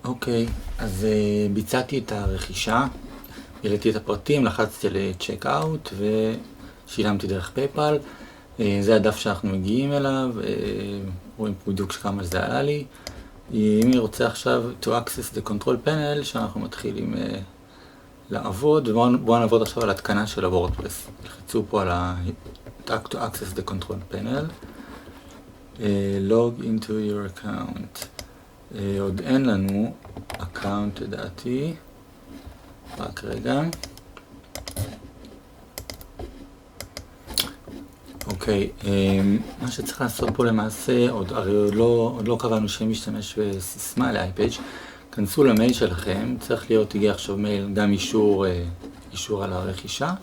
אוקיי, אז ביצעתי את הרכישה, העליתי את הפרטים, לחצתי ל-check out ושילמתי דרך פייפל. זה הדף שאנחנו מגיעים אליו, רואים פה בדיוק כמה זה עלה לי. אם אני רוצה עכשיו to access the control panel, שאנחנו מתחילים לעבוד, ובואו נעבוד עכשיו על התקנה של הוורדפרס. תלחצו פה על to access the control panel. log into your account. עוד אין לנו account לדעתי, רק רגע. אוקיי, מה שצריך לעשות פה למעשה, הרי עוד לא קבענו שם משתמש בסיסמה ל-iPage. כנסו למייל שלכם, צריך להיות, הגיע עכשיו מייל, גם אישור על הרכישה,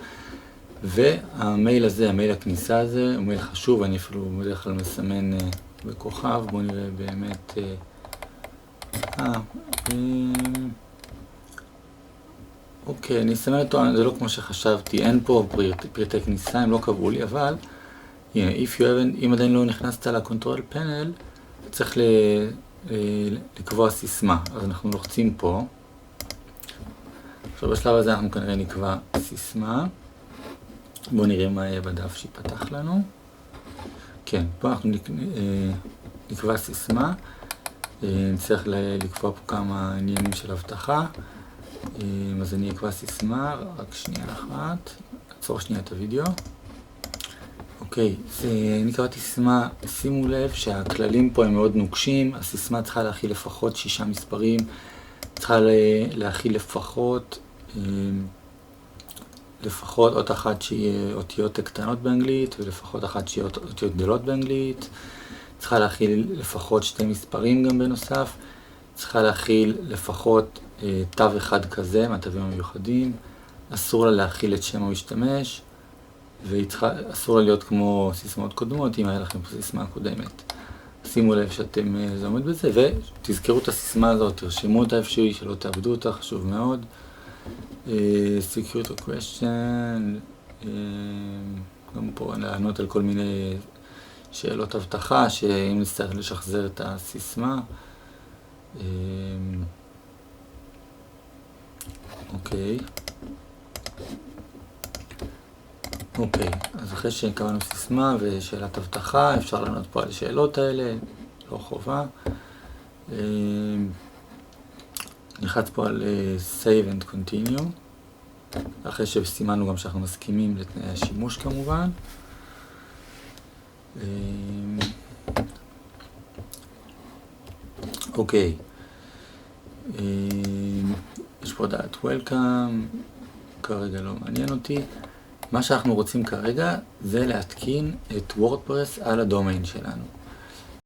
והמייל הזה, המייל הכניסה הזה, הוא מייל חשוב, אני אפילו בדרך כלל מסמן בכוכב. בואו נראה באמת, אוקיי, אני אסמן אותו, זה לא כמו שחשבתי, אין פה פרטי כניסה, הם לא קבעו לי, אבל הנה, אם עדיין לא נכנסת לקונטרול פאנל, צריך לקבוע סיסמה. אז אנחנו לוחצים פה. עכשיו בשלב הזה אנחנו כנראה נקבע סיסמה. בואו נראה מה יהיה בדף שיפתח לנו. כן, פה אנחנו נקבע סיסמה. נצטרך לקבוע פה כמה עניינים של הבטחה. אז אני אקבע סיסמה, רק שנייה אחת. עצור שנייה את הוידאו. אוקיי, אני קבעתי סיסמה. שימו לב שהכללים פה הם מאוד נוקשים. הסיסמה צריכה להכיל לפחות 6 מספרים. צריכה להכיל לפחות אות אחת שיהיה אותיות קטנות באנגלית, ולפחות אחת שיהיה אותיות גדולות באנגלית. צריכה להכיל לפחות 2 מספרים גם בנוסף. צריכה להכיל לפחות תו אחד כזה, מהתווים המיוחדים. אסור לה להכיל את שם המשתמש. ואסור לה להיות כמו סיסמאות קודמות, אם היה לכם פה סיסמה קודמת. שימו לב שאתם עומד בזה, ותזכרו את הסיסמה הזאת, תרשמו אותה איפשהו, שלא תאבדו אותה, חשוב מאוד. Security question, גם פה לענות על כל מיני שאלות הבטחה, שאם נצטרך לשחזר את הסיסמה. אוקיי. אוקיי, אז אחרי שקבענו סיסמה ושאלת הבטחה, אפשר לענות פה על השאלות האלה, לא חובה. נלחץ פה על Save and Continue, אחרי שסימנו גם שאנחנו מסכימים לתנאי השימוש כמובן. אוקיי, יש פה דעת Welcome, כרגע לא מעניין אותי. מה שאנחנו רוצים כרגע זה להתקין את וורדפרס על הדומיין שלנו.